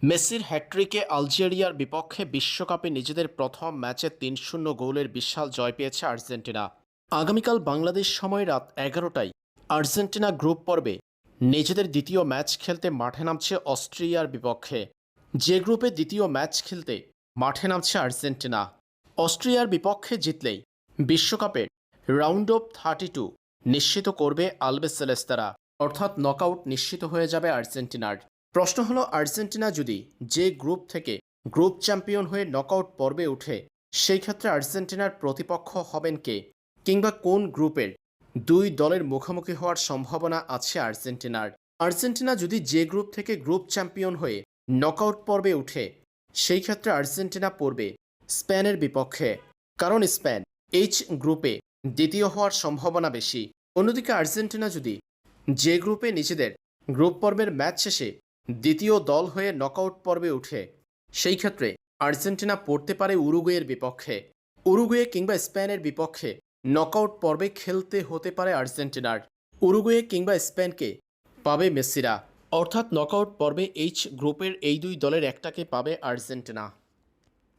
মেসির হ্যাটট্রিকে আলজেরিয়ার বিপক্ষে বিশ্বকাপে নিজেদের প্রথম ম্যাচে ৩-০ গোলের বিশাল জয় পেয়েছে আর্জেন্টিনা। আগামীকাল বাংলাদেশ সময় রাত ১১টায় আর্জেন্টিনা গ্রুপ পর্বে নিজেদের দ্বিতীয় ম্যাচ খেলতে মাঠে নামছে অস্ট্রিয়ার বিপক্ষে। যে গ্রুপে দ্বিতীয় ম্যাচ খেলতে মাঠে নামছে আর্জেন্টিনা, অস্ট্রিয়ার বিপক্ষে জিতলেই বিশ্বকাপের রাউন্ড অফ 32 নিশ্চিত করবে আলবিসেলেস্তারা, অর্থাৎ নকআউট নিশ্চিত হয়ে যাবে আর্জেন্টিনার। প্রশ্ন হলো, আর্জেন্টিনা যদি যে গ্রুপ থেকে গ্রুপ চ্যাম্পিয়ন হয়ে নকআউট পর্বে ওঠে, সেই ক্ষেত্রে আর্জেন্টিনার প্রতিপক্ষ হবেন কে, কিংবা কোন গ্রুপের দুই দলের মুখোমুখি হওয়ার সম্ভাবনা আছে আর্জেন্টিনার। আর্জেন্টিনা যদি যে গ্রুপ থেকে গ্রুপ চ্যাম্পিয়ন হয়ে নকআউট পর্বে ওঠে, সেই ক্ষেত্রে আর্জেন্টিনা পড়বে স্পেনের বিপক্ষে, কারণ স্পেন এইচ গ্রুপে দ্বিতীয় হওয়ার সম্ভাবনা বেশি। অন্যদিকে আর্জেন্টিনা যদি যে গ্রুপে নিজেদের গ্রুপ পর্বের ম্যাচ শেষে দ্বিতীয় দল হয়ে নকআউট পর্বে উঠে, সেই ক্ষেত্রে আর্জেন্টিনা পড়তে পারে উরুগুয়ের বিপক্ষে। উরুগুয়ে কিংবা স্পেনের বিপক্ষে নকআউট পর্বে খেলতে হতে পারে আর্জেন্টিনার। উরুগুয়ে কিংবা স্পেনকে পাবে মেসিরা, অর্থাৎ নকআউট পর্বে এইচ গ্রুপের এই দুই দলের একটাকে পাবে আর্জেন্টিনা।